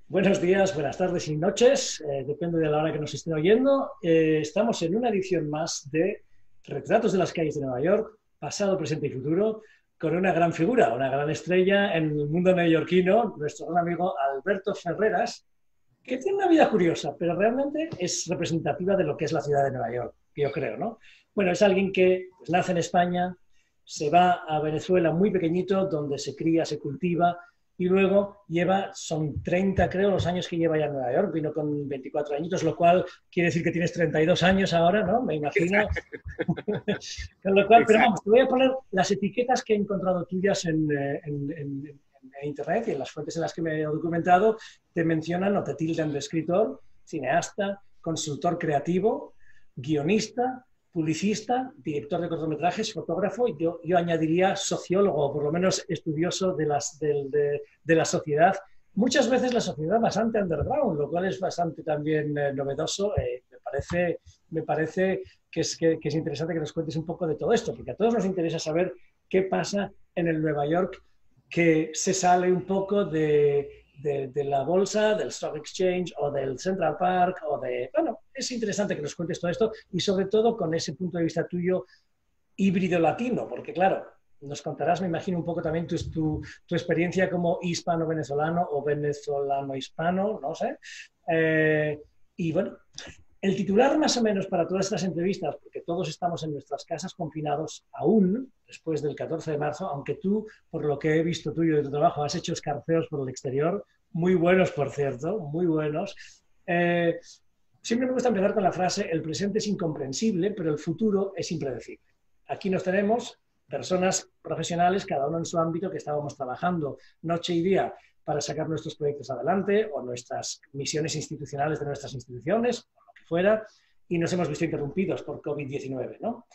Buenos días, buenas tardes y noches, depende de la hora que nos estén oyendo. Estamos en una edición más de Retratos de las calles de Nueva York, pasado, presente y futuro, con una gran figura, una gran estrella en el mundo neoyorquino, nuestro gran amigo Alberto Ferreras, que tiene una vida curiosa, pero realmente es representativa de lo que es la ciudad de Nueva York, yo creo, ¿no? Bueno, es alguien que pues, nace en España, se va a Venezuela muy pequeñito, donde se cría, se cultiva, y luego son 30 creo los años que lleva ya en Nueva York, vino con 24 añitos, lo cual quiere decir que tienes 32 años ahora, ¿no? Me imagino. Con lo cual, pero vamos, Exacto. te voy a poner las etiquetas que he encontrado tuyas en Internet y en las fuentes en las que me he documentado, te mencionan o te tildan de escritor, cineasta, consultor creativo, guionista, publicista, director de cortometrajes, fotógrafo, y yo añadiría sociólogo, o por lo menos estudioso de la sociedad. Muchas veces la sociedad bastante underground, lo cual es bastante también novedoso. Me parece que es interesante que nos cuentes un poco de todo esto, porque a todos nos interesa saber qué pasa en el Nueva York que se sale un poco de la bolsa, del Stock Exchange o del Central Park o de... Bueno, es interesante que nos cuentes todo esto y sobre todo con ese punto de vista tuyo híbrido latino, porque claro, nos contarás, me imagino, un poco también tu experiencia como hispano-venezolano o venezolano-hispano, no sé. Y bueno, el titular más o menos para todas estas entrevistas, porque todos estamos en nuestras casas confinados aún, después del 14 de marzo, aunque tú, por lo que he visto tuyo de tu trabajo, has hecho escarceos por el exterior, muy buenos, por cierto, muy buenos. Eh, Siempre me gusta empezar con la frase, el presente es incomprensible, pero el futuro es impredecible. Aquí nos tenemos personas profesionales, cada uno en su ámbito, que estábamos trabajando noche y día para sacar nuestros proyectos adelante o nuestras misiones institucionales de nuestras instituciones, o lo que fuera, y nos hemos visto interrumpidos por COVID-19, ¿no?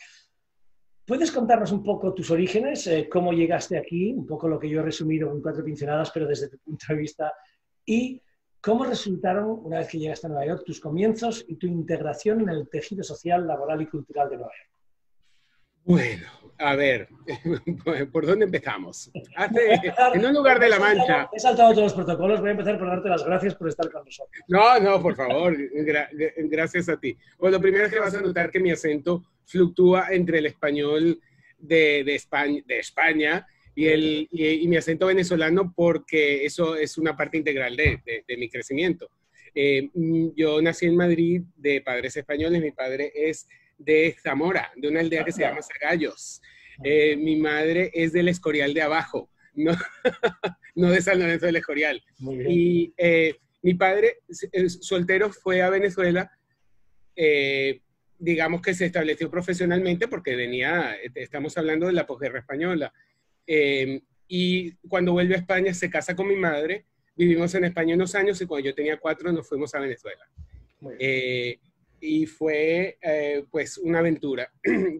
¿Puedes contarnos un poco tus orígenes, cómo llegaste aquí, un poco lo que yo he resumido en 4 pinceladas, pero desde tu punto de vista, y cómo resultaron, una vez que llegaste a Nueva York, tus comienzos y tu integración en el tejido social, laboral y cultural de Nueva York? Bueno, a ver, ¿por dónde empezamos? Voy a En empezar, un lugar como de La Mancha. he saltado todos los protocolos, voy a empezar por darte las gracias por estar con nosotros. No, no, por favor, gracias a ti. Bueno, lo primero es que vas a notar que mi acento fluctúa entre el español de España y mi acento venezolano porque eso es una parte integral de mi crecimiento. Yo nací en Madrid de padres españoles, mi padre es de Zamora, de una aldea que se llama Zagallos. Mi madre es del Escorial de abajo, no, no de San Lorenzo del Escorial. Muy bien. Y mi padre, soltero, fue a Venezuela, eh, digamos que se estableció profesionalmente porque venía, estamos hablando de la posguerra española, y cuando vuelve a España se casa con mi madre, vivimos en España unos años y cuando yo tenía 4 nos fuimos a Venezuela. Muy bien. Y fue pues una aventura.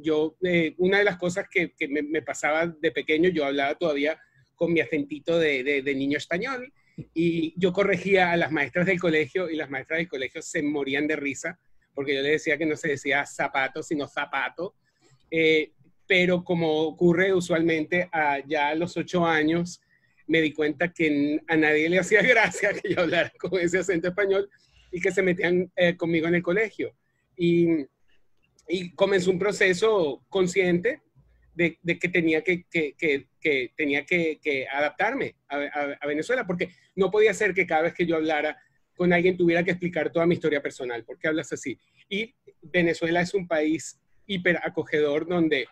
Yo, una de las cosas que me pasaba de pequeño, yo hablaba todavía con mi acentito de niño español y yo corregía a las maestras del colegio y las maestras del colegio se morían de risa porque yo les decía que no se decía zapato, sino zapato. Eh, pero como ocurre usualmente ya a los 8 años, me di cuenta que a nadie le hacía gracia que yo hablara con ese acento español y que se metían conmigo en el colegio. Y, y comenzó un proceso consciente de que tenía que adaptarme a Venezuela, porque no podía ser que cada vez que yo hablara con alguien tuviera que explicar toda mi historia personal. ¿Por qué hablas así? Y Venezuela es un país hiper acogedor donde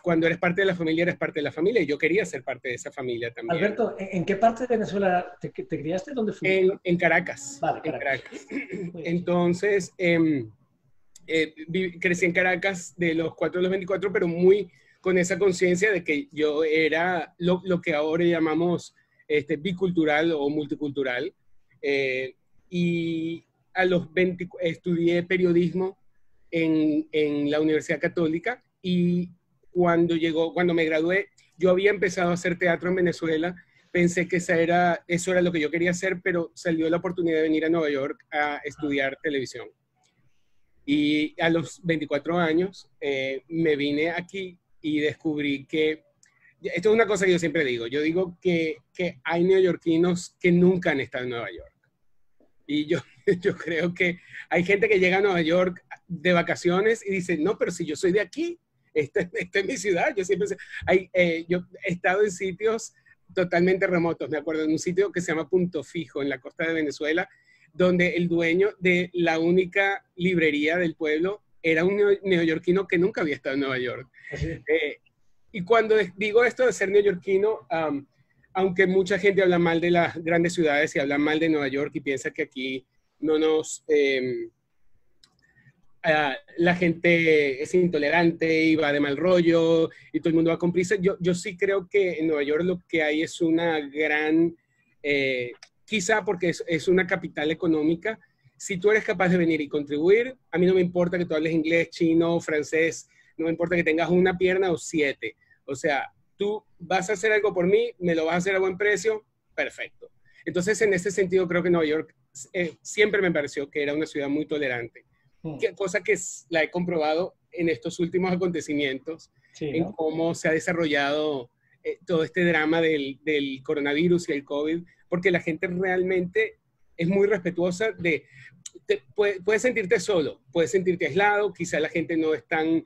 cuando eres parte de la familia, eres parte de la familia. Y yo quería ser parte de esa familia también. Alberto, ¿en qué parte de Venezuela te criaste? ¿Dónde fuiste? En Caracas. Vale, En Caracas. Caracas. Muy bien. Entonces, crecí en Caracas de los 4 a los 24, pero muy con esa conciencia de que yo era lo que ahora llamamos bicultural o multicultural. Y a los 20 estudié periodismo en la Universidad Católica y cuando me gradué, yo había empezado a hacer teatro en Venezuela, pensé que eso era lo que yo quería hacer, pero salió la oportunidad de venir a Nueva York a estudiar televisión. Y a los 24 años me vine aquí y descubrí que esto es una cosa que yo siempre digo. Yo digo que hay neoyorquinos que nunca han estado en Nueva York. Y yo creo que hay gente que llega a Nueva York de vacaciones y dice, no, pero si yo soy de aquí, esta es mi ciudad. Yo siempre yo he estado en sitios totalmente remotos. Me acuerdo en un sitio que se llama Punto Fijo, en la costa de Venezuela, donde el dueño de la única librería del pueblo era un neoyorquino que nunca había estado en Nueva York. Y cuando digo esto de ser neoyorquino, aunque mucha gente habla mal de las grandes ciudades y habla mal de Nueva York y piensa que aquí no nos... la gente es intolerante y va de mal rollo y todo el mundo va con prisa. Yo sí creo que en Nueva York lo que hay es una gran... quizá porque es una capital económica. Si tú eres capaz de venir y contribuir, a mí no me importa que tú hables inglés, chino, francés, no me importa que tengas una pierna o 7. O sea, tú vas a hacer algo por mí, me lo vas a hacer a buen precio, perfecto. Entonces, en ese sentido, creo que Nueva York siempre me pareció que era una ciudad muy tolerante. Cosa que la he comprobado en estos últimos acontecimientos, sí, ¿no? En cómo se ha desarrollado todo este drama del coronavirus y el COVID, porque la gente realmente es muy respetuosa puedes sentirte solo, puedes sentirte aislado, quizá la gente no es tan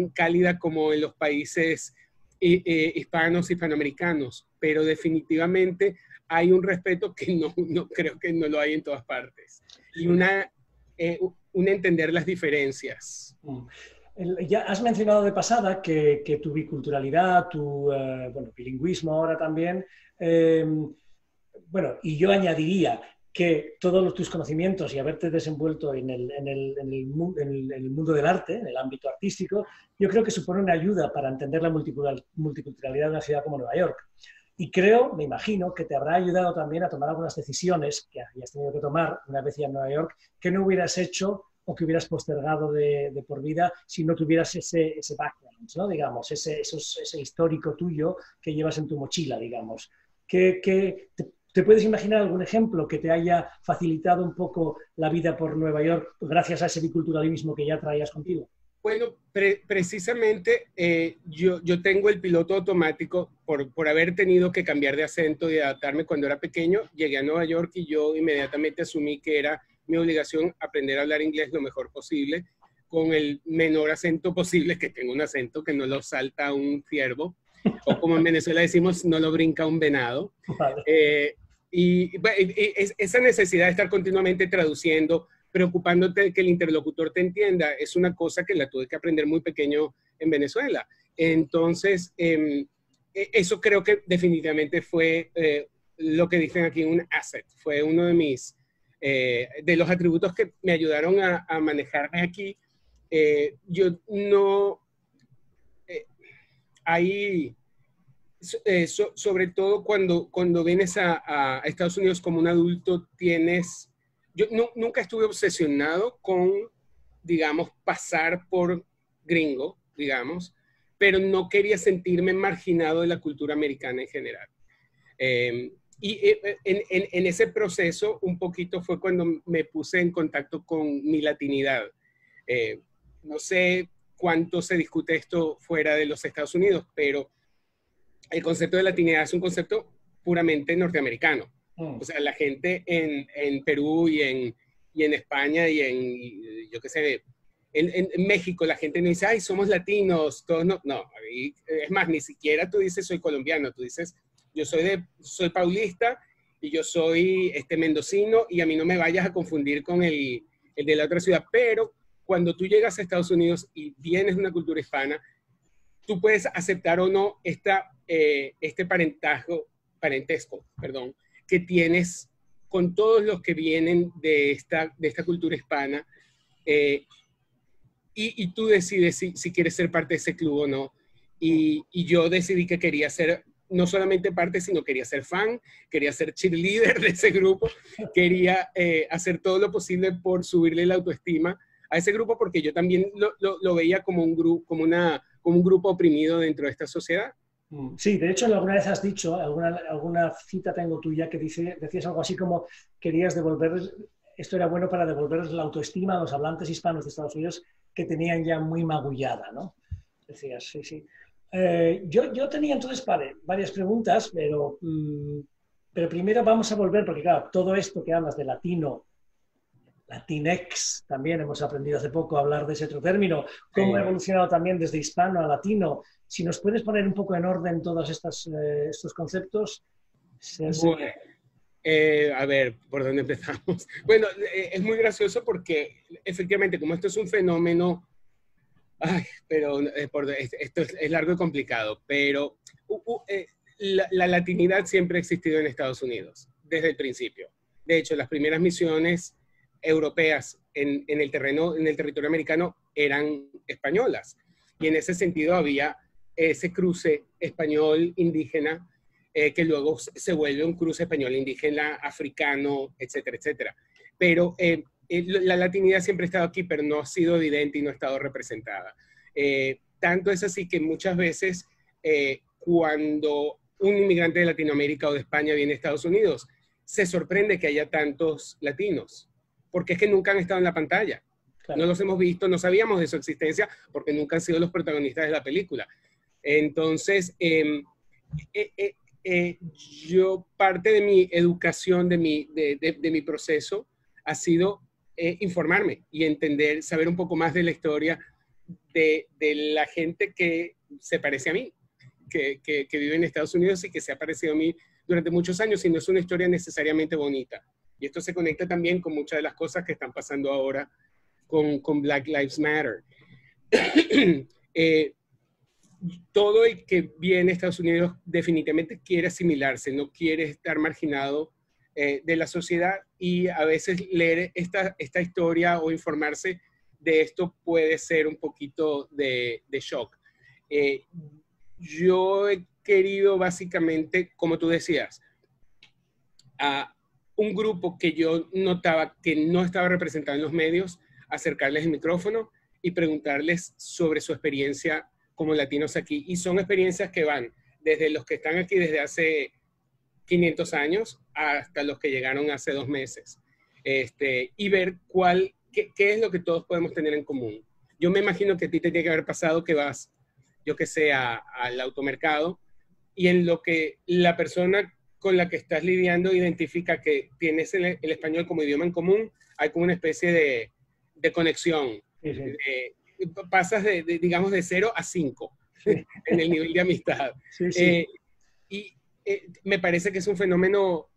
cálida como en los países hispanos, hispanoamericanos, pero definitivamente hay un respeto que no creo que no lo hay en todas partes. Y un entender las diferencias. Ya has mencionado de pasada que tu biculturalidad, tu bilingüismo ahora también, y yo añadiría que todos tus conocimientos y haberte desenvuelto en el mundo del arte, en el ámbito artístico, yo creo que supone una ayuda para entender la multiculturalidad de una ciudad como Nueva York. Y creo, me imagino, que te habrá ayudado también a tomar algunas decisiones que hayas tenido que tomar una vez ya en Nueva York, que no hubieras hecho o que hubieras postergado de por vida si no tuvieras ese background, ¿no? Digamos, ese histórico tuyo que llevas en tu mochila, digamos. ¿Te puedes imaginar algún ejemplo que te haya facilitado un poco la vida por Nueva York gracias a ese biculturalismo que ya traías contigo? Bueno, precisamente yo tengo el piloto automático por haber tenido que cambiar de acento y adaptarme cuando era pequeño. Llegué a Nueva York y yo inmediatamente asumí que era mi obligación aprender a hablar inglés lo mejor posible, con el menor acento posible, que tengo un acento que no lo salta un ciervo, o como en Venezuela decimos, no lo brinca un venado. Vale. Esa necesidad de estar continuamente traduciendo, preocupándote que el interlocutor te entienda, es una cosa que la tuve que aprender muy pequeño en Venezuela. Entonces, eso creo que definitivamente fue lo que dicen aquí un asset. Fue uno de los atributos que me ayudaron a manejarme aquí. Yo no... sobre todo cuando vienes a Estados Unidos como un adulto, yo nunca estuve obsesionado con, digamos, pasar por gringo, digamos, pero no quería sentirme marginado de la cultura americana en general. En ese proceso, un poquito fue cuando me puse en contacto con mi latinidad. No sé cuánto se discute esto fuera de los Estados Unidos, pero el concepto de latinidad es un concepto puramente norteamericano. O sea, la gente en Perú y en España y yo qué sé, en México la gente no dice, ay, somos latinos, todos no. Es más, ni siquiera tú dices soy colombiano, tú dices yo soy paulista y yo soy mendocino y a mí no me vayas a confundir con el de la otra ciudad. Pero cuando tú llegas a Estados Unidos y vienes de una cultura hispana, tú puedes aceptar o no este parentesco, que tienes con todos los que vienen de esta cultura hispana, y tú decides si quieres ser parte de ese club o no. Y yo decidí que quería ser no solamente parte, sino quería ser fan, quería ser cheerleader de ese grupo, quería hacer todo lo posible por subirle la autoestima a ese grupo, porque yo también lo veía como un grupo oprimido dentro de esta sociedad. Sí, de hecho, alguna vez has dicho, alguna cita tengo tuya que decías algo así como querías esto era bueno para devolver la autoestima a los hablantes hispanos de Estados Unidos que tenían ya muy magullada, ¿no? Decías, sí. Yo tenía entonces varias preguntas, pero primero vamos a volver, porque claro, todo esto que hablas de latino, Latinex, también hemos aprendido hace poco a hablar de ese otro término, cómo ha evolucionado también desde hispano a latino. Si nos puedes poner un poco en orden todos estos conceptos. Bueno, a ver, ¿por dónde empezamos? Bueno, es muy gracioso porque efectivamente, como esto es un fenómeno, pero esto es largo y complicado, pero la latinidad siempre ha existido en Estados Unidos, desde el principio. De hecho, las primeras misiones europeas en el territorio americano eran españolas. Y en ese sentido había ese cruce español-indígena que luego se vuelve un cruce español-indígena, africano, etcétera, etcétera. Pero la latinidad siempre ha estado aquí, pero no ha sido evidente y no ha estado representada. Tanto es así que muchas veces cuando un inmigrante de Latinoamérica o de España viene a Estados Unidos, se sorprende que haya tantos latinos, porque es que nunca han estado en la pantalla. Claro. No los hemos visto, no sabíamos de su existencia, porque nunca han sido los protagonistas de la película. Entonces, yo, parte de mi educación, de mi proceso, ha sido informarme y entender, saber un poco más de la historia de la gente que se parece a mí, que vive en Estados Unidos y que se ha parecido a mí durante muchos años, y no es una historia necesariamente bonita. Y esto se conecta también con muchas de las cosas que están pasando ahora con Black Lives Matter. Todo el que viene a Estados Unidos definitivamente quiere asimilarse, no quiere estar marginado de la sociedad, y a veces leer esta historia o informarse de esto puede ser un poquito de shock. Yo he querido básicamente, como tú decías, a un grupo que yo notaba que no estaba representado en los medios, acercarles el micrófono y preguntarles sobre su experiencia como latinos aquí. Y son experiencias que van desde los que están aquí desde hace 500 años hasta los que llegaron hace 2 meses. Y ver qué es lo que todos podemos tener en común. Yo me imagino que a ti te tiene que haber pasado que vas, yo que sé, al automercado, y en lo que la persona con la que estás lidiando identifica que tienes el español como idioma en común, hay como una especie de conexión. Sí, sí. Pasas digamos, de 0 a 5 sí. En el nivel de amistad. Sí, sí. Me parece que es un fenómeno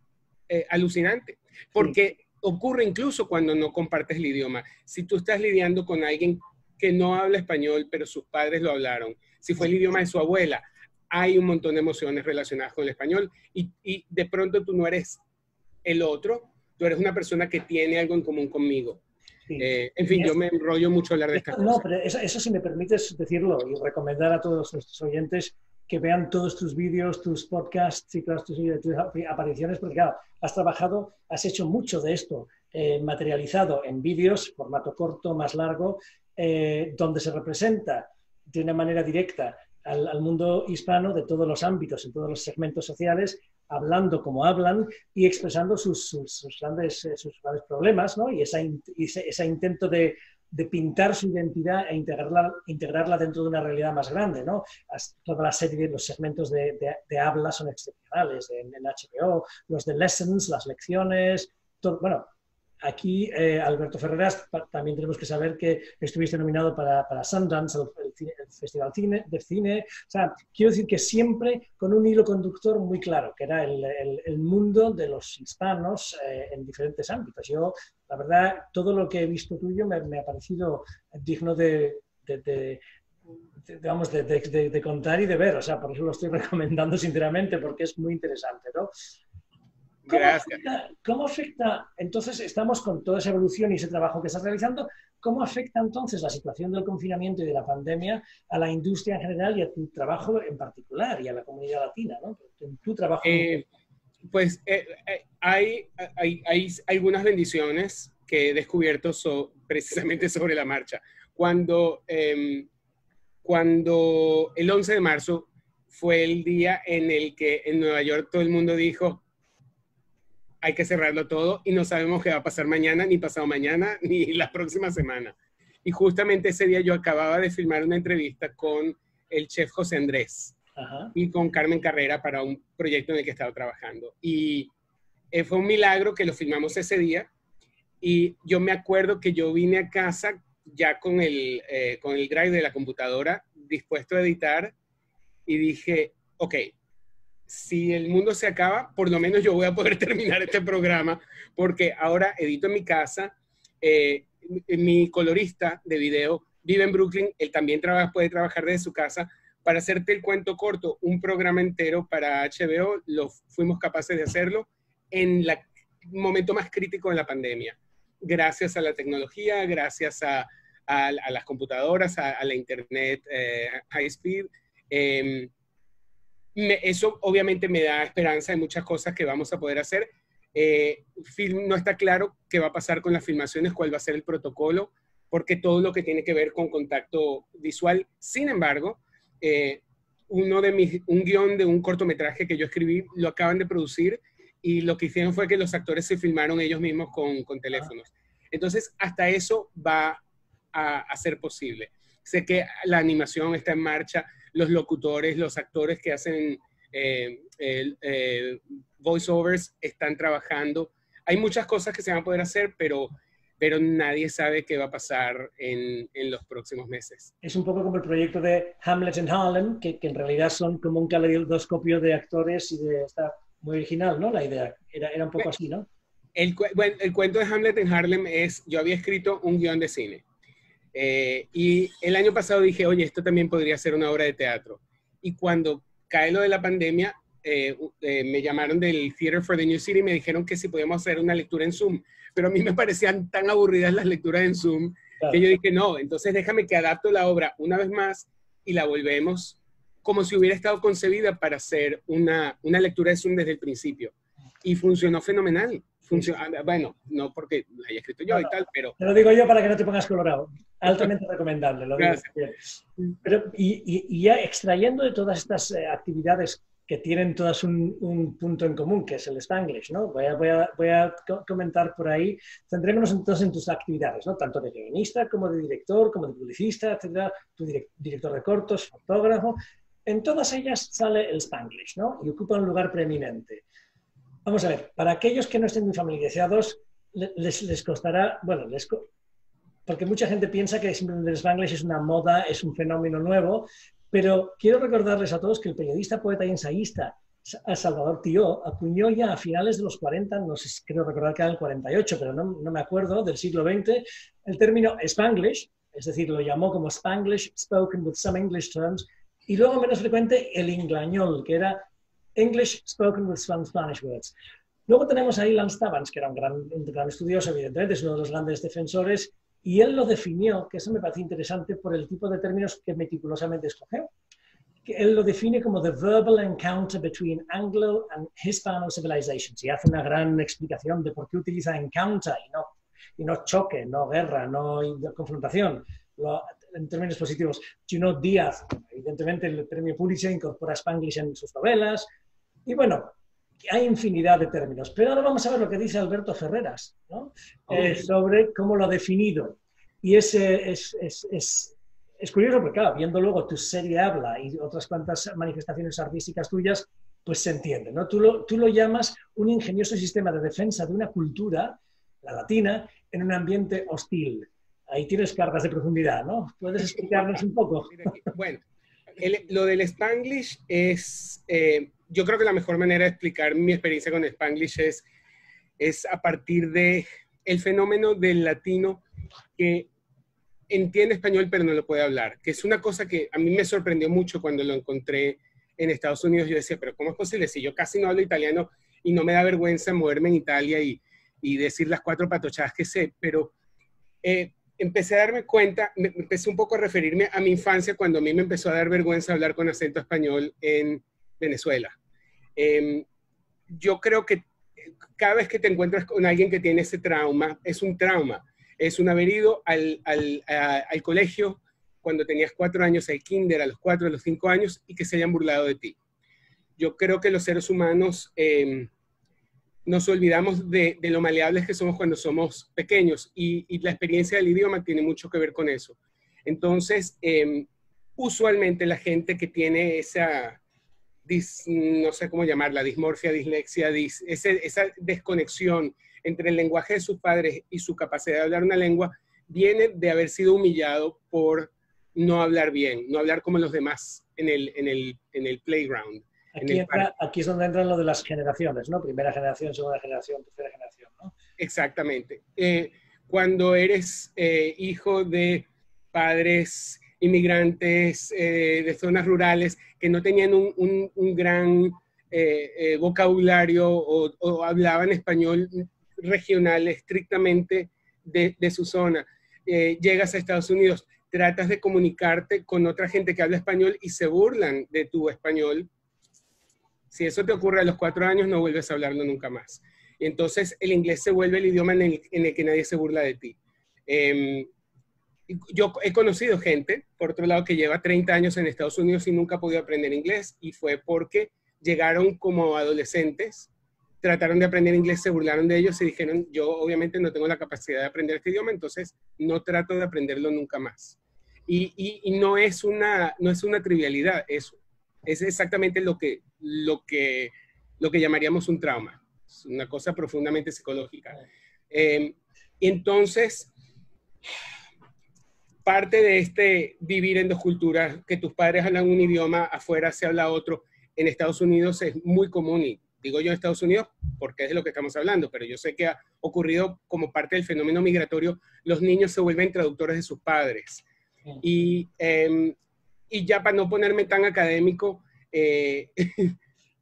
alucinante, porque sí. Ocurre incluso cuando no compartes el idioma. Si tú estás lidiando con alguien que no habla español, pero sus padres lo hablaron, si fue el idioma de su abuela, hay un montón de emociones relacionadas con el español, y de pronto tú no eres el otro, tú eres una persona que tiene algo en común conmigo. Sí. En fin, yo me enrollo mucho a hablar de estas cosas. No, pero eso, si me permites decirlo y recomendar a todos nuestros oyentes que vean todos tus vídeos, tus podcasts y todas tus apariciones, porque claro, has hecho mucho de esto materializado en vídeos, formato corto, más largo, donde se representa de una manera directa al mundo hispano de todos los ámbitos, en todos los segmentos sociales, hablando como hablan y expresando sus grandes problemas, ¿no? Y ese intento de pintar su identidad e integrarla dentro de una realidad más grande, ¿no? Toda la serie de los segmentos de habla son excepcionales en HBO, los de lessons, las lecciones, todo, bueno. Aquí, Alberto Ferreras, también tenemos que saber que estuviste nominado para Sundance, el Festival de Cine. O sea, quiero decir que siempre con un hilo conductor muy claro, que era el mundo de los hispanos en diferentes ámbitos. Yo, la verdad, todo lo que he visto tuyo me ha parecido digno de contar y de ver. O sea, por eso lo estoy recomendando sinceramente, porque es muy interesante, ¿no? ¿Cómo afecta, entonces, estamos con toda esa evolución y ese trabajo que estás realizando, cómo afecta entonces la situación del confinamiento y de la pandemia a la industria en general y a tu trabajo en particular y a la comunidad latina, ¿no? En tu trabajo. Pues hay algunas bendiciones que he descubierto precisamente sobre la marcha. Cuando el 11 de marzo fue el día en el que en Nueva York todo el mundo dijo: hay que cerrarlo todo y no sabemos qué va a pasar mañana, ni pasado mañana, ni la próxima semana. Y justamente ese día yo acababa de filmar una entrevista con el chef José Andrés. Ajá. Y con Carmen Carrera para un proyecto en el que estaba trabajando. Y fue un milagro que lo filmamos ese día. Y yo me acuerdo que yo vine a casa ya con el drive de la computadora dispuesto a editar y dije, ok, si el mundo se acaba, por lo menos yo voy a poder terminar este programa, porque ahora edito en mi casa. Mi colorista de video vive en Brooklyn, él también puede trabajar desde su casa. Para hacerte el cuento corto, un programa entero para HBO, fuimos capaces de hacerlo en el momento más crítico de la pandemia. Gracias a la tecnología, gracias a las computadoras, a la internet high speed. Eso obviamente me da esperanza de muchas cosas que vamos a poder hacer. No está claro qué va a pasar con las filmaciones, cuál va a ser el protocolo, porque todo lo que tiene que ver con contacto visual. Sin embargo, un guión de un cortometraje que yo escribí lo acaban de producir y lo que hicieron fue que los actores se filmaron ellos mismos con teléfonos. Entonces, hasta eso va a ser posible. Sé que la animación está en marcha, los locutores, los actores que hacen voiceovers están trabajando. Hay muchas cosas que se van a poder hacer, pero nadie sabe qué va a pasar en los próximos meses. Es un poco como el proyecto de Hamlet en Harlem, que en realidad son como un caleidoscopio de actores y está muy original, ¿no? La idea era un poco así, ¿no? El cuento de Hamlet en Harlem yo había escrito un guión de cine. Y el año pasado dije, oye, esto también podría ser una obra de teatro. Y cuando cae lo de la pandemia, me llamaron del Theater for the New City y me dijeron que si podíamos hacer una lectura en Zoom. Pero a mí me parecían tan aburridas las lecturas en Zoom, claro, que yo dije, no, entonces déjame que adapto la obra una vez más y la volvemos como si hubiera estado concebida para hacer una lectura de Zoom desde el principio. Y funcionó fenomenal. Bueno, no porque la haya escrito yo y tal, pero... Te lo digo yo para que no te pongas colorado. Altamente recomendable. Lo digo. Pero, y ya extrayendo de todas estas actividades que tienen todas un punto en común, que es el Spanglish, ¿no? Voy a comentar por ahí. Centrémonos entonces en tus actividades, ¿no? Tanto de guionista como de director, como de publicista, etcétera, tu director de cortos, fotógrafo. En todas ellas sale el Spanglish, ¿no? Y ocupa un lugar preeminente. Vamos a ver, para aquellos que no estén muy familiarizados, les costará, bueno, porque mucha gente piensa que simplemente el Spanglish es una moda, es un fenómeno nuevo, pero quiero recordarles a todos que el periodista, poeta y ensayista Salvador Tió acuñó ya a finales de los 40, no sé, creo recordar que era el 48, pero no me acuerdo, del siglo XX, el término Spanglish, es decir, lo llamó como Spanglish spoken with some English terms, y luego menos frecuente el inglañol, que era English spoken with some Spanish words. Luego tenemos ahí Lance Tabans, que era un gran estudioso, evidentemente, es uno de los grandes defensores, y él lo definió, que eso me parece interesante, por el tipo de términos que meticulosamente escogió. Que él lo define como the verbal encounter between Anglo and Hispano civilizations, y hace una gran explicación de por qué utiliza encounter y no choque, no guerra, no confrontación. En términos positivos, Junot Díaz, evidentemente el premio Pulitzer, incorpora Spanglish en sus novelas, y bueno, hay infinidad de términos. Pero ahora vamos a ver lo que dice Alberto Ferreras, ¿no? Sobre cómo lo ha definido. Y es curioso porque, claro, viendo luego tu serie Habla y otras cuantas manifestaciones artísticas tuyas, pues se entiende, ¿no? Tú lo llamas un ingenioso sistema de defensa de una cultura, la latina, en un ambiente hostil. Ahí tienes cargas de profundidad, ¿no? ¿Puedes explicarnos un poco? Bueno, lo del Spanglish es... yo creo que la mejor manera de explicar mi experiencia con Spanglish es a partir de el fenómeno del latino que entiende español pero no lo puede hablar, que es una cosa que a mí me sorprendió mucho cuando lo encontré en Estados Unidos. Yo decía, pero ¿cómo es posible? Si yo casi no hablo italiano y no me da vergüenza moverme en Italia y decir las 4 patochadas que sé, pero... empecé a darme cuenta, empecé un poco a referirme a mi infancia cuando a mí me empezó a dar vergüenza hablar con acento español en Venezuela. Yo creo que cada vez que te encuentras con alguien que tiene ese trauma, es un trauma. Es un haber ido al colegio cuando tenías 4 años, al kinder, a los 4, a los 5 años, y que se hayan burlado de ti. Yo creo que los seres humanos... nos olvidamos de lo maleables que somos cuando somos pequeños y la experiencia del idioma tiene mucho que ver con eso. Entonces, usualmente la gente que tiene esa, no sé cómo llamarla, dismorfia, dislexia, esa desconexión entre el lenguaje de sus padres y su capacidad de hablar una lengua, viene de haber sido humillado por no hablar bien, no hablar como los demás en el playground. Aquí es donde entran lo de las generaciones, ¿no? Primera generación, segunda generación, tercera generación, ¿no? Exactamente. Cuando eres hijo de padres inmigrantes de zonas rurales que no tenían un gran vocabulario o hablaban español regional estrictamente de su zona, llegas a Estados Unidos, tratas de comunicarte con otra gente que habla español y se burlan de tu español. Si eso te ocurre a los 4 años, no vuelves a hablarlo nunca más. Y entonces el inglés se vuelve el idioma en el que nadie se burla de ti. Yo he conocido gente, por otro lado, que lleva 30 años en Estados Unidos y nunca ha podido aprender inglés, y fue porque llegaron como adolescentes, trataron de aprender inglés, se burlaron de ellos y dijeron, yo obviamente no tengo la capacidad de aprender este idioma, entonces no trato de aprenderlo nunca más. Y no es una trivialidad eso. Es exactamente lo que llamaríamos un trauma. Es una cosa profundamente psicológica. Entonces, parte de este vivir en 2 culturas, que tus padres hablan un idioma, afuera se habla otro, en Estados Unidos es muy común, y digo yo en Estados Unidos porque es de lo que estamos hablando, pero yo sé que ha ocurrido como parte del fenómeno migratorio, los niños se vuelven traductores de sus padres. Y ya para no ponerme tan académico,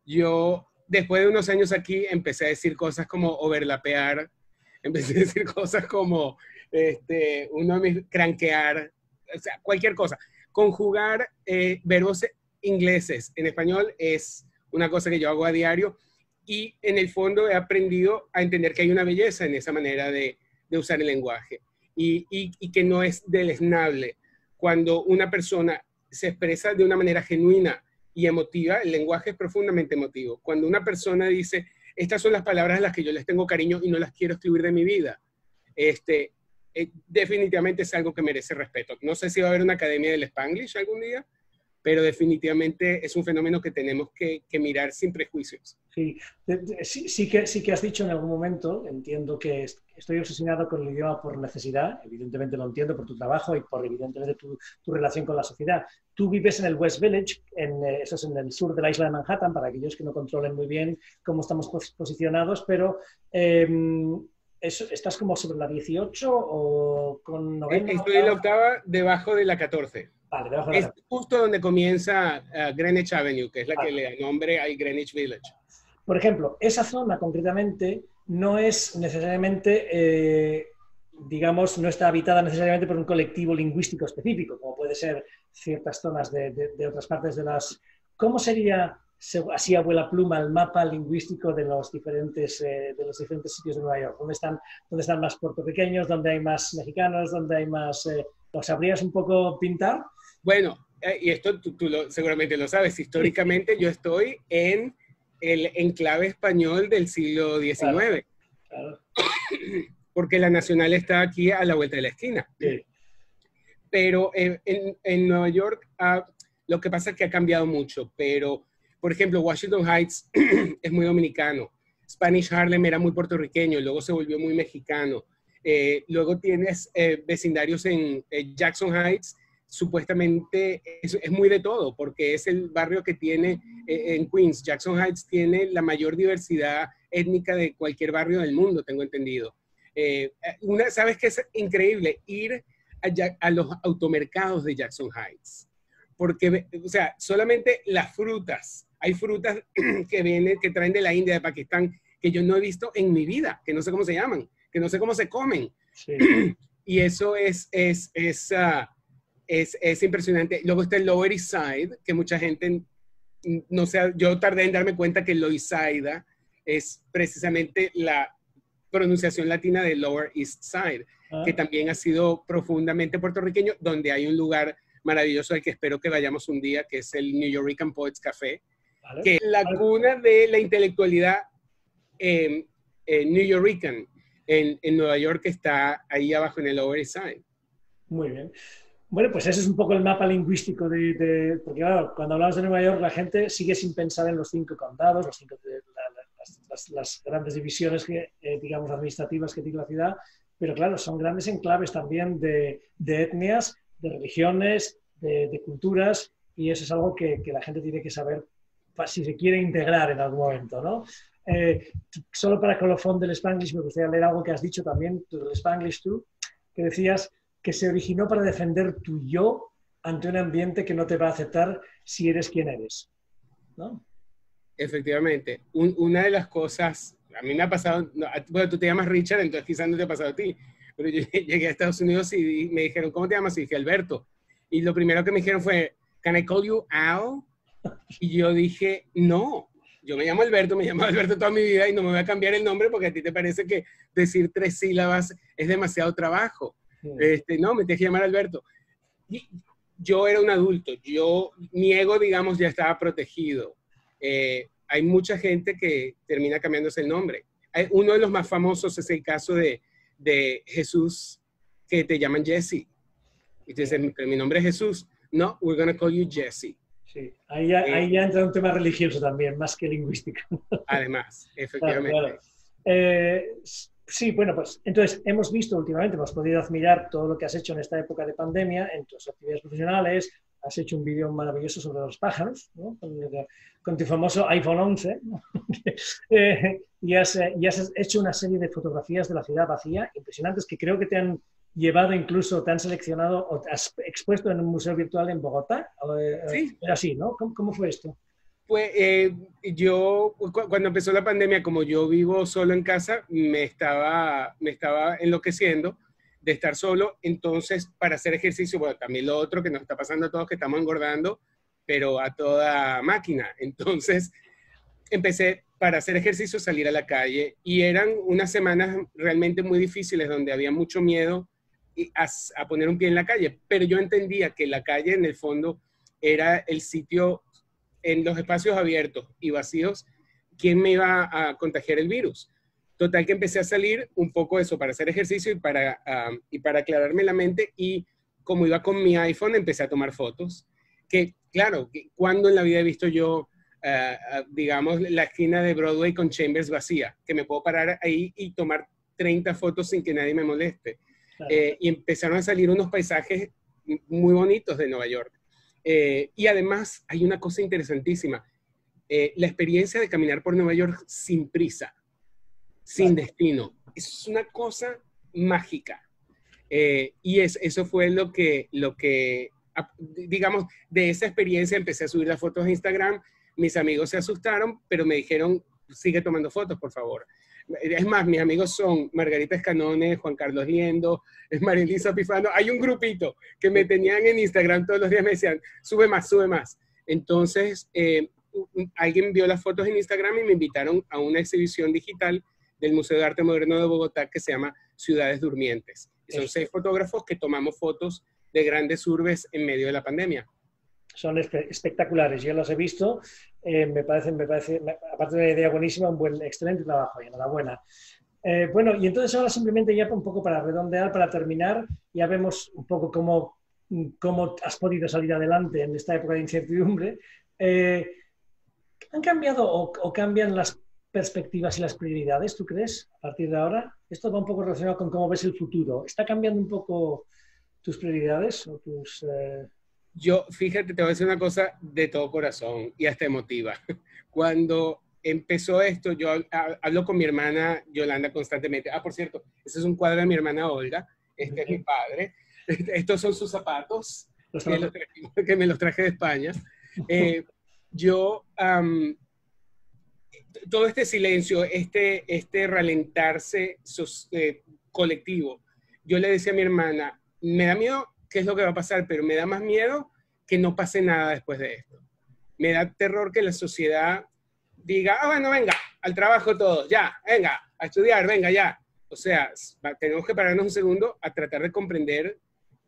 yo después de unos años aquí empecé a decir cosas como overlapear, empecé a decir cosas como cranquear, o sea, cualquier cosa. Conjugar verbos ingleses en español es una cosa que yo hago a diario, y en el fondo he aprendido a entender que hay una belleza en esa manera de usar el lenguaje, y que no es deleznable. Cuando una persona se expresa de una manera genuina y emotiva, el lenguaje es profundamente emotivo. Cuando una persona dice, estas son las palabras a las que yo les tengo cariño y no las quiero excluir de mi vida, definitivamente es algo que merece respeto. No sé si va a haber una academia del Spanglish algún día, pero definitivamente es un fenómeno que tenemos que mirar sin prejuicios. Sí, sí que has dicho en algún momento, entiendo que estoy obsesionado con el idioma por necesidad, evidentemente lo entiendo por tu trabajo y por evidentemente tu relación con la sociedad. Tú vives en el West Village, eso es en el sur de la isla de Manhattan, para aquellos que no controlen muy bien cómo estamos posicionados, pero ¿estás como sobre la 18 o con 90? Estoy en la octava, debajo de la 14. Vale, debajo de la 14. Es justo donde comienza Greenwich Avenue, que es la que le da nombre a Greenwich Village. Por ejemplo, esa zona concretamente no es necesariamente, digamos, no está habitada necesariamente por un colectivo lingüístico específico, como puede ser ciertas zonas de otras partes de las... ¿Cómo sería, así a vuela pluma, el mapa lingüístico de los diferentes sitios de Nueva York? ¿Dónde están más puertorriqueños? ¿Dónde hay más mexicanos? ¿Dónde hay más...? ¿Lo sabrías un poco pintar? Bueno, y esto tú seguramente lo sabes, históricamente yo estoy en el enclave español del siglo XIX. Claro, claro. Porque la Nacional está aquí a la vuelta de la esquina. Sí. Pero en Nueva York lo que pasa es que ha cambiado mucho, pero por ejemplo Washington Heights es muy dominicano, Spanish Harlem era muy puertorriqueño, luego se volvió muy mexicano, luego tienes vecindarios en Jackson Heights, supuestamente es muy de todo, porque es el barrio que tiene en Queens. Jackson Heights tiene la mayor diversidad étnica de cualquier barrio del mundo, tengo entendido. ¿Sabes qué es increíble? Ir a los automercados de Jackson Heights. Porque, o sea, solamente las frutas. Hay frutas que traen de la India, de Pakistán, que yo no he visto en mi vida, que no sé cómo se llaman, que no sé cómo se comen. Sí. Y eso es impresionante. Luego está el Lower East Side, que mucha gente, no sé, yo tardé en darme cuenta que Loisaida es precisamente la pronunciación latina de Lower East Side, que también ha sido profundamente puertorriqueño, donde hay un lugar maravilloso al que espero que vayamos un día, que es el New Yorican Poets Café, ¿vale? Que es la cuna de la intelectualidad New Yorican en Nueva York, que está ahí abajo en el Lower East Side. Muy bien. Bueno, pues ese es un poco el mapa lingüístico porque claro, cuando hablamos de Nueva York la gente sigue sin pensar en los 5 condados, las grandes divisiones que, digamos, administrativas que tiene la ciudad, pero claro, son grandes enclaves también de etnias, de religiones, de culturas, y eso es algo que la gente tiene que saber si se quiere integrar en algún momento, ¿no? Solo para colofón del Spanglish me gustaría leer algo que has dicho también, del Spanglish tú, que decías que se originó para defender tu yo ante un ambiente que no te va a aceptar si eres quien eres, ¿no? Efectivamente. Una de las cosas, a mí me ha pasado, no, bueno, tú te llamas Richard, entonces quizás no te ha pasado a ti, pero yo llegué a Estados Unidos y me dijeron, ¿cómo te llamas? Y dije, Alberto. Y lo primero que me dijeron fue, ¿Can I call you Al? Y yo dije, no, yo me llamo Alberto toda mi vida y no me voy a cambiar el nombre porque a ti te parece que decir 3 sílabas es demasiado trabajo. No, me tienes que llamar Alberto. Y yo era un adulto, mi ego, digamos, ya estaba protegido. Hay mucha gente que termina cambiándose el nombre. Uno de los más famosos es el caso de Jesús, que te llaman Jesse. Y tú dices, mi nombre es Jesús. No, we're going to call you Jesse. Sí, ahí ya entra un tema religioso también, más que lingüístico. Además, efectivamente. Claro, claro. Sí, bueno, pues entonces hemos visto últimamente, hemos podido admirar todo lo que has hecho en esta época de pandemia, en tus actividades profesionales, has hecho un vídeo maravilloso sobre los pájaros, ¿no? Con tu famoso iPhone 11, ¿no? y has hecho una serie de fotografías de la ciudad vacía impresionantes que creo que te han llevado incluso, te han seleccionado o te has expuesto en un museo virtual en Bogotá. Sí. Era así, ¿no? ¿Cómo fue esto? Pues cuando empezó la pandemia, como yo vivo solo en casa, me estaba enloqueciendo de estar solo. Entonces, para hacer ejercicio, bueno, también lo otro que nos está pasando a todos, que estamos engordando, pero a toda máquina. Entonces, empecé para hacer ejercicio, salir a la calle, y eran unas semanas realmente muy difíciles donde había mucho miedo a poner un pie en la calle, pero yo entendía que la calle en el fondo era el sitio, en los espacios abiertos y vacíos, ¿quién me iba a contagiar el virus? Total que empecé a salir un poco eso para hacer ejercicio y para aclararme la mente, y como iba con mi iPhone empecé a tomar fotos, que claro, cuando en la vida he visto yo, digamos, la esquina de Broadway con Chambers vacía, que me puedo parar ahí y tomar 30 fotos sin que nadie me moleste. Claro. Y empezaron a salir unos paisajes muy bonitos de Nueva York. Y además hay una cosa interesantísima, la experiencia de caminar por Nueva York sin prisa, sin destino, es una cosa mágica. Y eso fue lo que, digamos, de esa experiencia empecé a subir las fotos a Instagram. Mis amigos se asustaron, pero me dijeron, sigue tomando fotos, por favor. Es más, mis amigos son Margarita Escanone, Juan Carlos Liendo, María Elisa Pifano. Hay un grupito que me tenían en Instagram todos los días, me decían, sube más, sube más. Entonces, alguien vio las fotos en Instagram y me invitaron a una exhibición digital del Museo de Arte Moderno de Bogotá que se llama Ciudades Durmientes. Y son 6 fotógrafos que tomamos fotos de grandes urbes en medio de la pandemia. Son espectaculares, yo los he visto, me parece, aparte de una idea buenísima, excelente trabajo, y enhorabuena. Bueno, y entonces ahora simplemente ya un poco para redondear, para terminar, ya vemos un poco cómo has podido salir adelante en esta época de incertidumbre. ¿Han cambiado o cambian las perspectivas y las prioridades, tú crees, a partir de ahora? Esto va un poco relacionado con cómo ves el futuro. ¿Está cambiando un poco tus prioridades o tus... Yo, fíjate, te voy a decir una cosa de todo corazón y hasta emotiva. Cuando empezó esto, yo hablo con mi hermana Yolanda constantemente. Por cierto, ese es un cuadro de mi hermana Olga. Este es mi padre. Estos son sus zapatos, que me los traje de España. Todo este silencio, este ralentarse colectivo, yo le decía a mi hermana, me da miedo qué es lo que va a pasar, pero me da más miedo que no pase nada después de esto. Me da terror que la sociedad diga, bueno, venga, al trabajo todos, ya, venga, a estudiar, venga, ya. O sea, tenemos que pararnos un segundo a tratar de comprender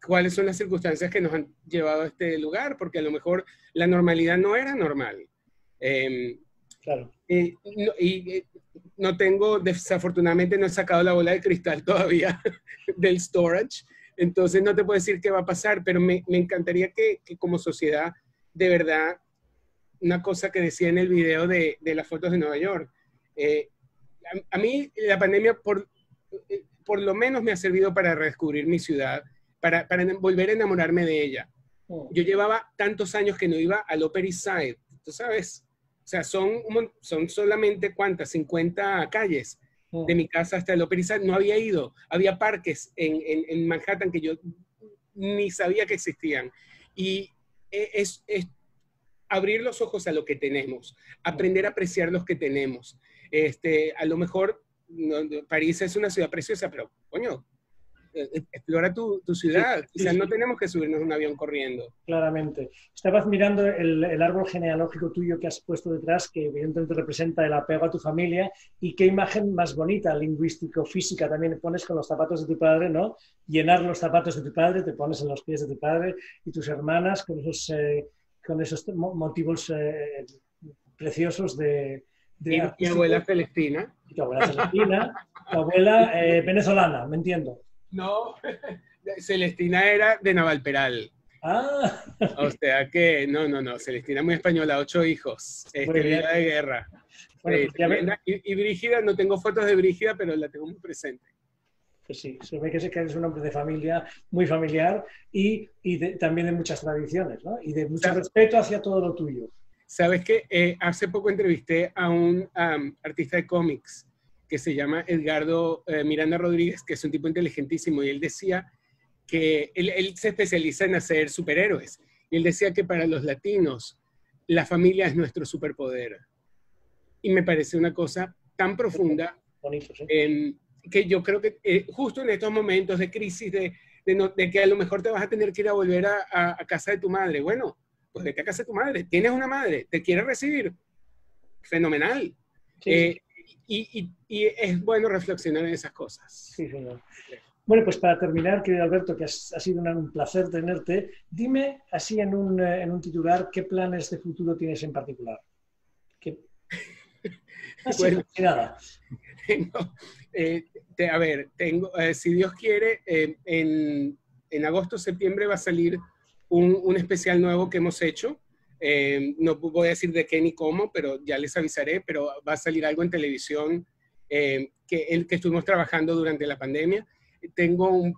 cuáles son las circunstancias que nos han llevado a este lugar, porque a lo mejor la normalidad no era normal. Claro. No tengo, desafortunadamente no he sacado la bola de cristal todavía del storage, Entonces no te puedo decir qué va a pasar, pero me encantaría que como sociedad, de verdad, una cosa que decía en el video de las fotos de Nueva York, a mí la pandemia por lo menos me ha servido para redescubrir mi ciudad, para volver a enamorarme de ella. Yo llevaba tantos años que no iba al Upper East Side, tú sabes. O sea, son solamente, ¿cuántas? 50 calles de mi casa hasta el Upper East Side. No había ido. Había parques en Manhattan que yo ni sabía que existían. Y es abrir los ojos a lo que tenemos, aprender a apreciar los que tenemos. A lo mejor París es una ciudad preciosa, pero coño, explora tu ciudad. Sí, Quizás sí. no tenemos que subirnos a un avión corriendo. Claramente. Estabas mirando el árbol genealógico tuyo que has puesto detrás, que evidentemente representa el apego a tu familia, y qué imagen más bonita, lingüístico-física también pones con los zapatos de tu padre, ¿no? Llenar los zapatos de tu padre, te pones en los pies de tu padre y tus hermanas con esos motivos preciosos de Mi abuela Celestina. Y tu abuela Celestina, tu abuela venezolana, me entiendo. No, Celestina era de Navalperal. Ah, O sea que, no, Celestina muy española, 8 hijos, vida de guerra. bueno, pues y Brígida, no tengo fotos de Brígida, pero la tengo muy presente. pues sí, se ve que eres un hombre de familia, muy familiar y también de muchas tradiciones, ¿no? Y de mucho respeto hacia todo lo tuyo. Sabes que hace poco entrevisté a un artista de cómics que se llama Edgardo Miranda Rodríguez, que es un tipo inteligentísimo, y él decía que él se especializa en hacer superhéroes. Y él decía que para los latinos la familia es nuestro superpoder. Y me parece una cosa tan profunda. Bonito, sí. Que yo creo que justo en estos momentos de crisis, de que a lo mejor te vas a tener que ir a volver a casa de tu madre. Bueno, pues vete a casa de tu madre. Tienes una madre, te quiere recibir. Fenomenal. Sí. Y es bueno reflexionar en esas cosas. Sí, señor. Bueno, pues para terminar, querido Alberto, que ha sido un placer tenerte, dime así en un titular, ¿qué planes de futuro tienes en particular? Así, Bueno, nada. A ver, si Dios quiere, en agosto, septiembre va a salir un especial nuevo que hemos hecho. No voy a decir de qué ni cómo, pero ya les avisaré, pero va a salir algo en televisión que estuvimos trabajando durante la pandemia. Tengo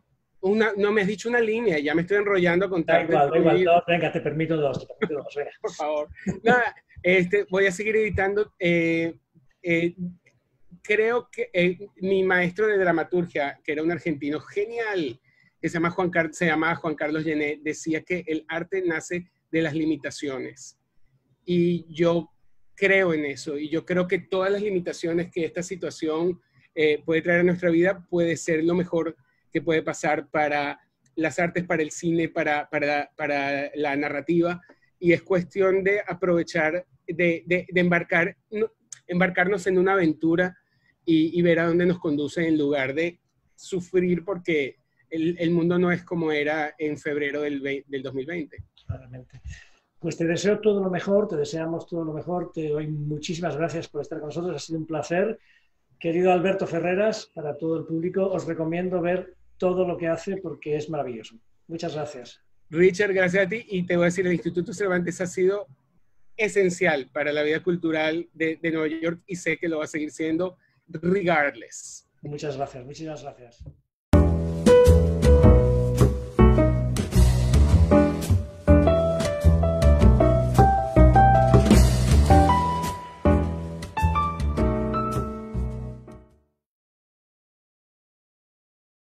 no me has dicho una línea, ya me estoy enrollando a contarte. Da igual, no, venga, te permito dos, venga. Por favor. Nada, voy a seguir editando. Creo que mi maestro de dramaturgia, que era un argentino genial, que se llamaba Juan Carlos Gené, decía que el arte nace de las limitaciones. Y yo creo en eso, y yo creo que todas las limitaciones que esta situación puede traer a nuestra vida puede ser lo mejor que puede pasar para las artes, para el cine, para la narrativa, y es cuestión de aprovechar, de embarcarnos en una aventura y ver a dónde nos conduce en lugar de sufrir porque el mundo no es como era en febrero del 2020. Claramente. Pues te deseo todo lo mejor, te deseamos todo lo mejor, te doy muchísimas gracias por estar con nosotros, ha sido un placer. Querido Alberto Ferreras, para todo el público, os recomiendo ver todo lo que hace porque es maravilloso. Muchas gracias. Richard, gracias a ti, y te voy a decir, el Instituto Cervantes ha sido esencial para la vida cultural de Nueva York y sé que lo va a seguir siendo regardless. Muchas gracias, muchísimas gracias.